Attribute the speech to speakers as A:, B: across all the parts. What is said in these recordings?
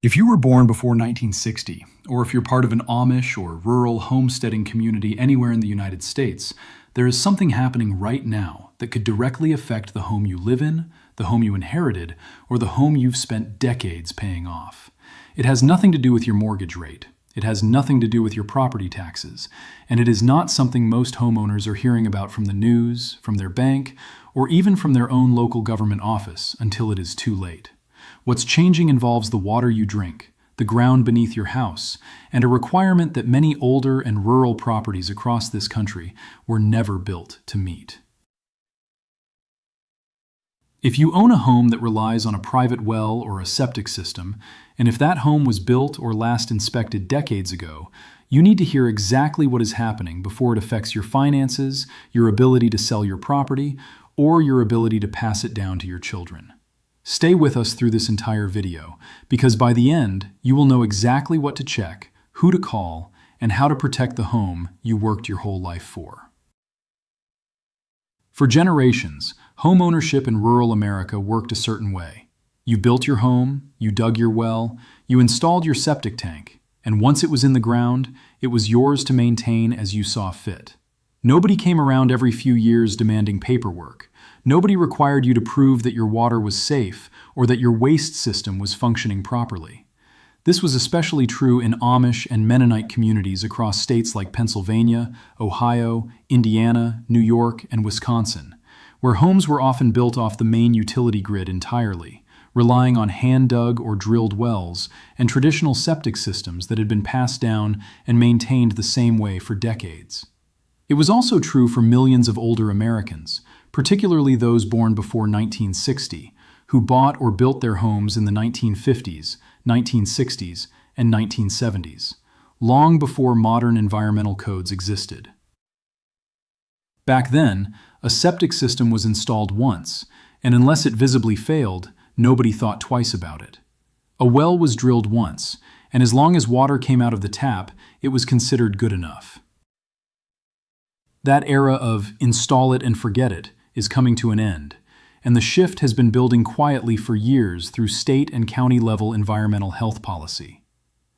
A: If you were born before 1960, or if you're part of an Amish or rural homesteading community anywhere in the United States, there is something happening right now that could directly affect the home you live in, the home you inherited, or the home you've spent decades paying off. It has nothing to do with your mortgage rate. It has nothing to do with your property taxes, and it is not something most homeowners are hearing about from the news, from their bank, or even from their own local government office until it is too late. What's changing involves the water you drink, the ground beneath your house, and a requirement that many older and rural properties across this country were never built to meet. If you own a home that relies on a private well or a septic system, and if that home was built or last inspected decades ago, you need to hear exactly what is happening before it affects your finances, your ability to sell your property, or your ability to pass it down to your children. Stay with us through this entire video, because by the end, you will know exactly what to check, who to call, and how to protect the home you worked your whole life for. For generations, homeownership in rural America worked a certain way. You built your home, you dug your well, you installed your septic tank, and once it was in the ground, it was yours to maintain as you saw fit. Nobody came around every few years demanding paperwork. Nobody required you to prove that your water was safe or that your waste system was functioning properly. This was especially true in Amish and Mennonite communities across states like Pennsylvania, Ohio, Indiana, New York, and Wisconsin, where homes were often built off the main utility grid entirely, relying on hand-dug or drilled wells and traditional septic systems that had been passed down and maintained the same way for decades. It was also true for millions of older Americans, particularly those born before 1960, who bought or built their homes in the 1950s, 1960s, and 1970s, long before modern environmental codes existed. Back then, a septic system was installed once, and unless it visibly failed, nobody thought twice about it. A well was drilled once, and as long as water came out of the tap, it was considered good enough. That era of install it and forget it is coming to an end, and the shift has been building quietly for years through state and county-level environmental health policy.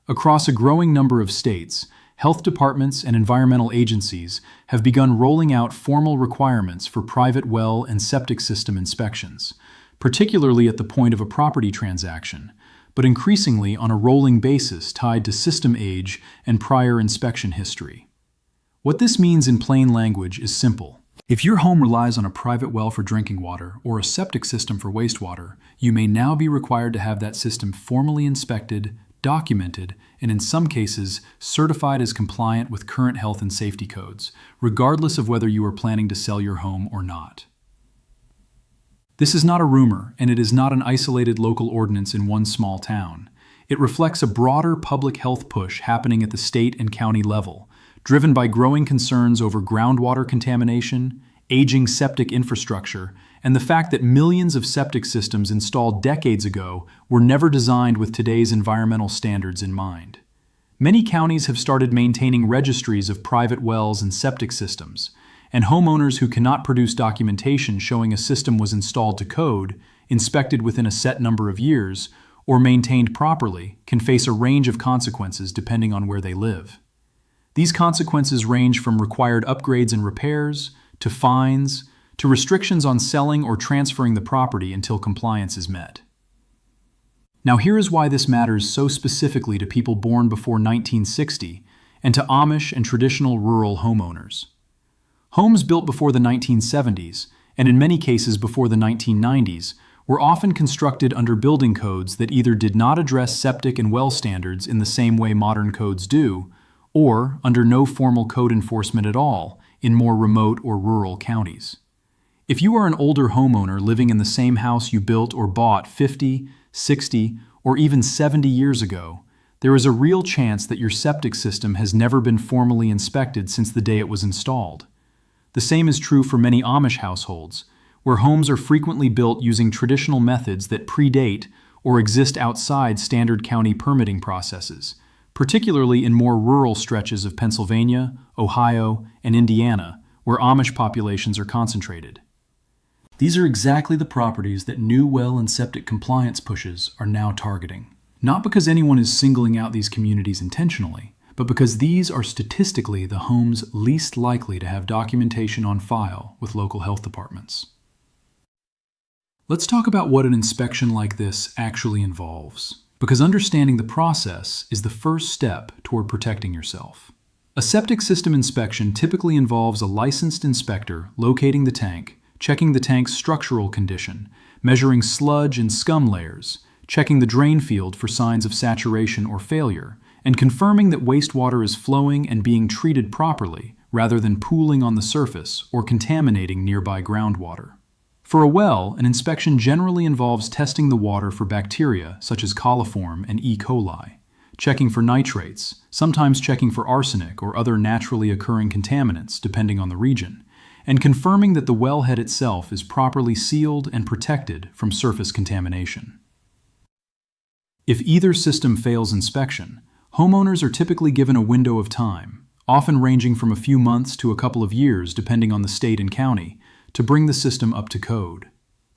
A: Across a growing number of states, health departments and environmental agencies have begun rolling out formal requirements for private well and septic system inspections, particularly at the point of a property transaction, but increasingly on a rolling basis tied to system age and prior inspection history. What this means in plain language is simple. If your home relies on a private well for drinking water or a septic system for wastewater, you may now be required to have that system formally inspected, documented, and in some cases, certified as compliant with current health and safety codes, regardless of whether you are planning to sell your home or not. This is not a rumor, and it is not an isolated local ordinance in one small town. It reflects a broader public health push happening at the state and county level, driven by growing concerns over groundwater contamination, aging septic infrastructure, and the fact that millions of septic systems installed decades ago were never designed with today's environmental standards in mind. Many counties have started maintaining registries of private wells and septic systems, and homeowners who cannot produce documentation showing a system was installed to code, inspected within a set number of years, or maintained properly can face a range of consequences depending on where they live. These consequences range from required upgrades and repairs, to fines, to restrictions on selling or transferring the property until compliance is met. Now here is why this matters so specifically to people born before 1960 and to Amish and traditional rural homeowners. Homes built before the 1970s, and in many cases before the 1990s, were often constructed under building codes that either did not address septic and well standards in the same way modern codes do, or under no formal code enforcement at all in more remote or rural counties. If you are an older homeowner living in the same house you built or bought 50, 60, or even 70 years ago, there is a real chance that your septic system has never been formally inspected since the day it was installed. The same is true for many Amish households, where homes are frequently built using traditional methods that predate or exist outside standard county permitting processes, particularly in more rural stretches of Pennsylvania, Ohio, and Indiana, where Amish populations are concentrated. These are exactly the properties that new well and septic compliance pushes are now targeting. not because anyone is singling out these communities intentionally, but because these are statistically the homes least likely to have documentation on file with local health departments. Let's talk about what an inspection like this actually involves, because understanding the process is the first step toward protecting yourself. A septic system inspection typically involves a licensed inspector locating the tank, checking the tank's structural condition, measuring sludge and scum layers, checking the drain field for signs of saturation or failure, and confirming that wastewater is flowing and being treated properly rather than pooling on the surface or contaminating nearby groundwater. For a well, an inspection generally involves testing the water for bacteria such as coliform and E. coli, checking for nitrates, sometimes checking for arsenic or other naturally occurring contaminants depending on the region, and confirming that the wellhead itself is properly sealed and protected from surface contamination. If either system fails inspection, homeowners are typically given a window of time, often ranging from a few months to a couple of years depending on the state and county, to bring the system up to code.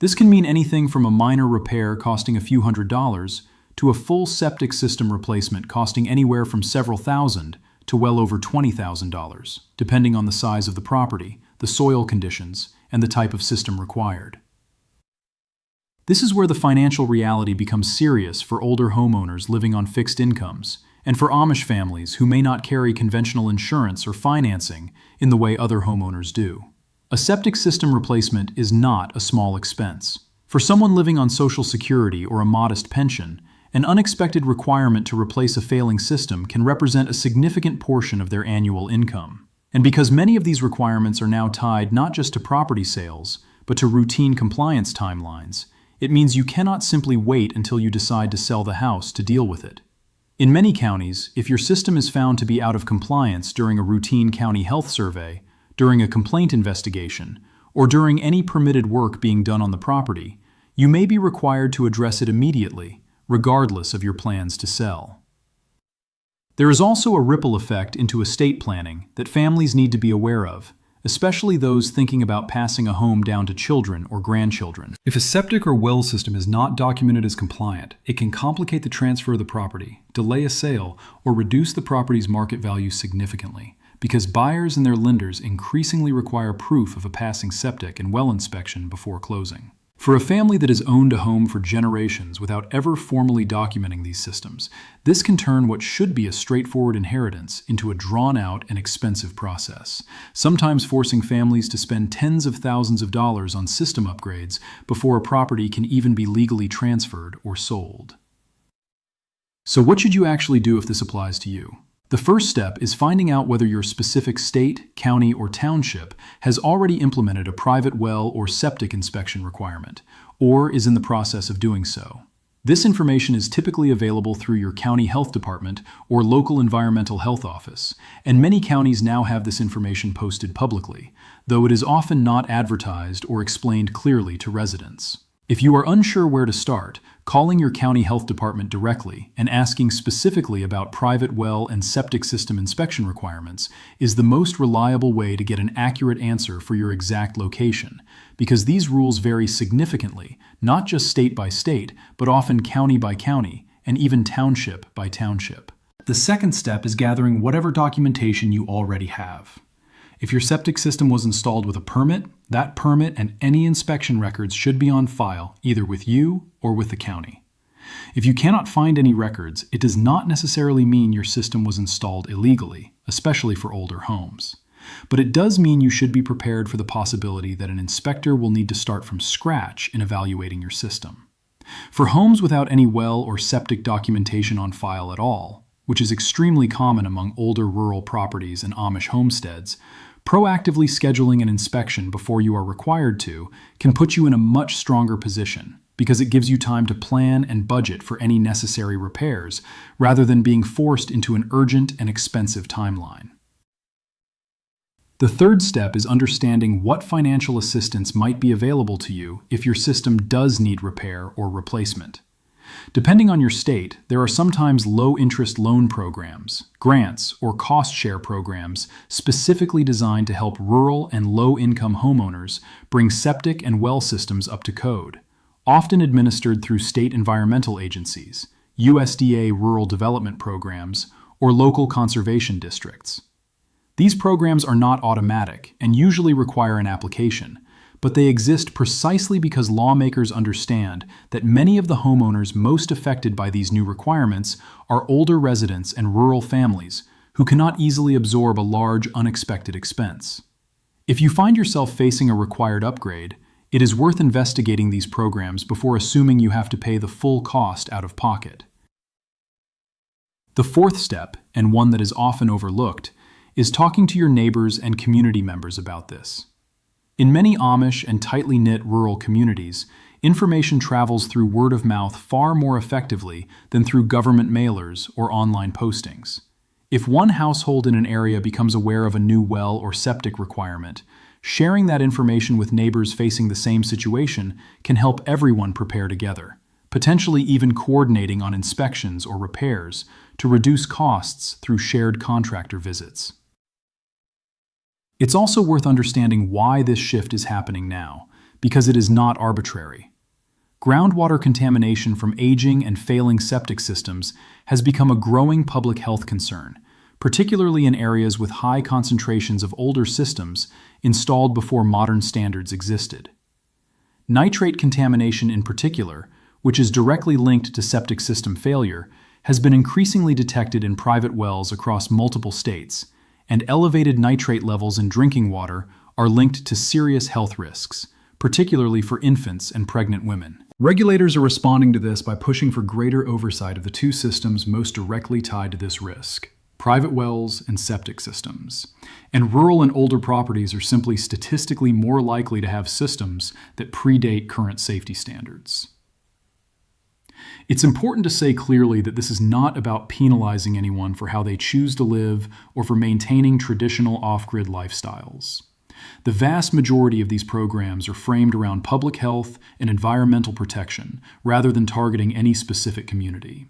A: This can mean anything from a minor repair costing a few $100s to a full septic system replacement costing anywhere from several thousand to well over $20,000, depending on the size of the property, the soil conditions, and the type of system required. This is where the financial reality becomes serious for older homeowners living on fixed incomes, and for Amish families who may not carry conventional insurance or financing in the way other homeowners do. A septic system replacement is not a small expense. For someone living on Social Security or a modest pension, an unexpected requirement to replace a failing system can represent a significant portion of their annual income. And because many of these requirements are now tied not just to property sales, but to routine compliance timelines, it means you cannot simply wait until you decide to sell the house to deal with it. In many counties, if your system is found to be out of compliance during a routine county health survey, during a complaint investigation, or during any permitted work being done on the property, you may be required to address it immediately, regardless of your plans to sell. There is also a ripple effect into estate planning that families need to be aware of, especially those thinking about passing a home down to children or grandchildren. If a septic or well system is not documented as compliant, it can complicate the transfer of the property, delay a sale, or reduce the property's market value significantly, because buyers and their lenders increasingly require proof of a passing septic and well inspection before closing. For a family that has owned a home for generations without ever formally documenting these systems, this can turn what should be a straightforward inheritance into a drawn-out and expensive process, sometimes forcing families to spend tens of thousands of dollars on system upgrades before a property can even be legally transferred or sold. So what should you actually do if this applies to you? The first step is finding out whether your specific state, county, or township has already implemented a private well or septic inspection requirement, or is in the process of doing so. This information is typically available through your county health department or local environmental health office, and many counties now have this information posted publicly, though it is often not advertised or explained clearly to residents. If you are unsure where to start, calling your county health department directly and asking specifically about private well and septic system inspection requirements is the most reliable way to get an accurate answer for your exact location, because these rules vary significantly, not just state by state, but often county by county, and even township by township. The second step is gathering whatever documentation you already have. If your septic system was installed with a permit, that permit and any inspection records should be on file either with you or with the county. If you cannot find any records, it does not necessarily mean your system was installed illegally, especially for older homes. But it does mean you should be prepared for the possibility that an inspector will need to start from scratch in evaluating your system. For homes without any well or septic documentation on file at all, which is extremely common among older rural properties and Amish homesteads, proactively scheduling an inspection before you are required to can put you in a much stronger position because it gives you time to plan and budget for any necessary repairs rather than being forced into an urgent and expensive timeline. The third step is understanding what financial assistance might be available to you if your system does need repair or replacement. Depending on your state, there are sometimes low-interest loan programs, grants, or cost-share programs specifically designed to help rural and low-income homeowners bring septic and well systems up to code, often administered through state environmental agencies, USDA rural development programs, or local conservation districts. These programs are not automatic and usually require an application, but they exist precisely because lawmakers understand that many of the homeowners most affected by these new requirements are older residents and rural families who cannot easily absorb a large, unexpected expense. If you find yourself facing a required upgrade, it is worth investigating these programs before assuming you have to pay the full cost out of pocket. The fourth step, and one that is often overlooked, is talking to your neighbors and community members about this. In many Amish and tightly knit rural communities, information travels through word of mouth far more effectively than through government mailers or online postings. If one household in an area becomes aware of a new well or septic requirement, sharing that information with neighbors facing the same situation can help everyone prepare together, potentially even coordinating on inspections or repairs to reduce costs through shared contractor visits. It's also worth understanding why this shift is happening now, because it is not arbitrary. Groundwater contamination from aging and failing septic systems has become a growing public health concern, particularly in areas with high concentrations of older systems installed before modern standards existed. Nitrate contamination in particular, which is directly linked to septic system failure, has been increasingly detected in private wells across multiple states, and elevated nitrate levels in drinking water are linked to serious health risks, particularly for infants and pregnant women. Regulators are responding to this by pushing for greater oversight of the two systems most directly tied to this risk: private wells and septic systems. And rural and older properties are simply statistically more likely to have systems that predate current safety standards. It's important to say clearly that this is not about penalizing anyone for how they choose to live or for maintaining traditional off-grid lifestyles. The vast majority of these programs are framed around public health and environmental protection rather than targeting any specific community.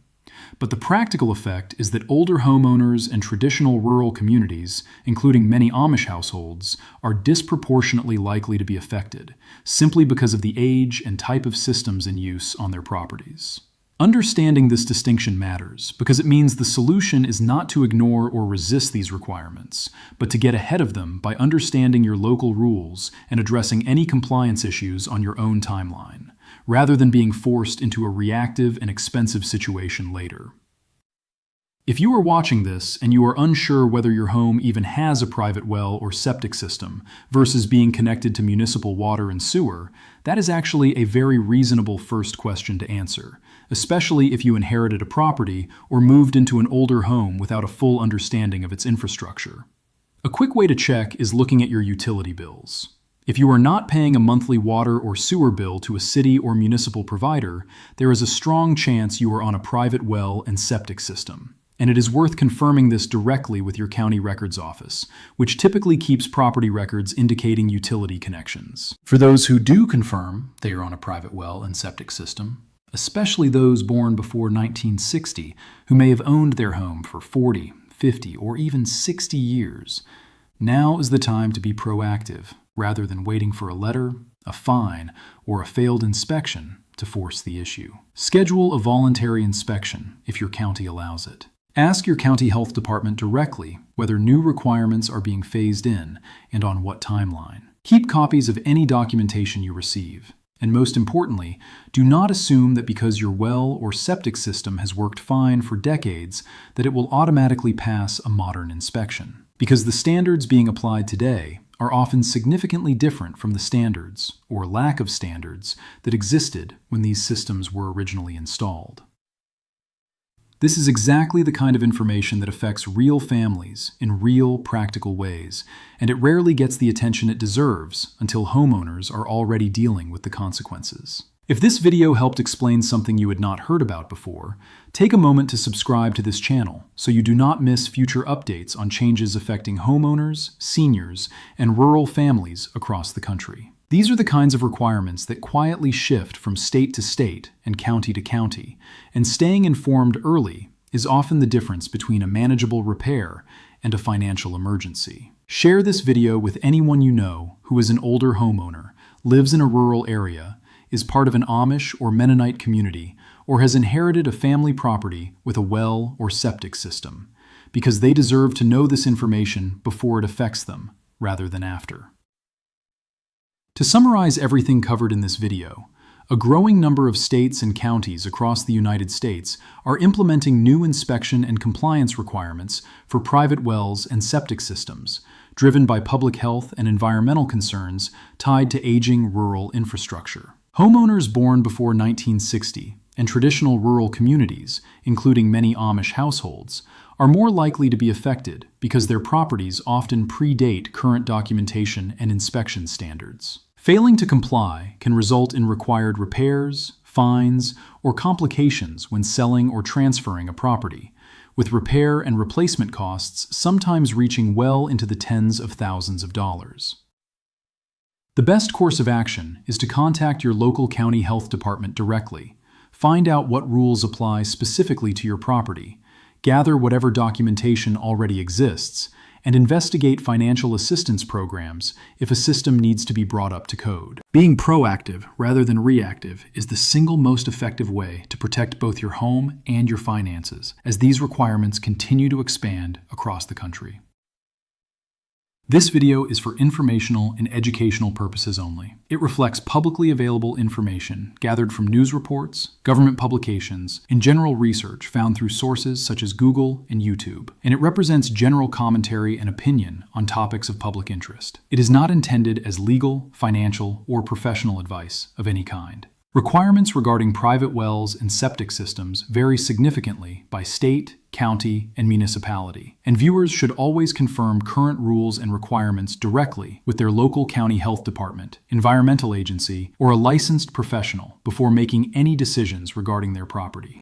A: But the practical effect is that older homeowners and traditional rural communities, including many Amish households, are disproportionately likely to be affected, simply because of the age and type of systems in use on their properties. Understanding this distinction matters because it means the solution is not to ignore or resist these requirements, but to get ahead of them by understanding your local rules and addressing any compliance issues on your own timeline, rather than being forced into a reactive and expensive situation later. If you are watching this and you are unsure whether your home even has a private well or septic system versus being connected to municipal water and sewer, that is actually a very reasonable first question to answer, especially if you inherited a property or moved into an older home without a full understanding of its infrastructure. A quick way to check is looking at your utility bills. If you are not paying a monthly water or sewer bill to a city or municipal provider, there is a strong chance you are on a private well and septic system. And it is worth confirming this directly with your county records office, which typically keeps property records indicating utility connections. For those who do confirm they are on a private well and septic system, especially those born before 1960 who may have owned their home for 40, 50, or even 60 years, now is the time to be proactive rather than waiting for a letter, a fine, or a failed inspection to force the issue. Schedule a voluntary inspection if your county allows it. Ask your county health department directly whether new requirements are being phased in and on what timeline. Keep copies of any documentation you receive. And most importantly, do not assume that because your well or septic system has worked fine for decades that it will automatically pass a modern inspection. Because the standards being applied today are often significantly different from the standards, or lack of standards, that existed when these systems were originally installed. This is exactly the kind of information that affects real families in real, practical ways, and it rarely gets the attention it deserves until homeowners are already dealing with the consequences. If this video helped explain something you had not heard about before, take a moment to subscribe to this channel so you do not miss future updates on changes affecting homeowners, seniors, and rural families across the country. These are the kinds of requirements that quietly shift from state to state and county to county, and staying informed early is often the difference between a manageable repair and a financial emergency. Share this video with anyone you know who is an older homeowner, lives in a rural area, is part of an Amish or Mennonite community, or has inherited a family property with a well or septic system, because they deserve to know this information before it affects them, rather than after. To summarize everything covered in this video, a growing number of states and counties across the United States are implementing new inspection and compliance requirements for private wells and septic systems, driven by public health and environmental concerns tied to aging rural infrastructure. Homeowners born before 1960 and traditional rural communities, including many Amish households, are more likely to be affected because their properties often predate current documentation and inspection standards. Failing to comply can result in required repairs, fines, or complications when selling or transferring a property, with repair and replacement costs sometimes reaching well into the tens of thousands of dollars. The best course of action is to contact your local county health department directly, find out what rules apply specifically to your property, gather whatever documentation already exists, and investigate financial assistance programs if a system needs to be brought up to code. Being proactive rather than reactive is the single most effective way to protect both your home and your finances, as these requirements continue to expand across the country. This video is for informational and educational purposes only. It reflects publicly available information gathered from news reports, government publications, and general research found through sources such as Google and YouTube, and it represents general commentary and opinion on topics of public interest. It is not intended as legal, financial, or professional advice of any kind. Requirements regarding private wells and septic systems vary significantly by state, county, and municipality, and viewers should always confirm current rules and requirements directly with their local county health department, environmental agency, or a licensed professional before making any decisions regarding their property.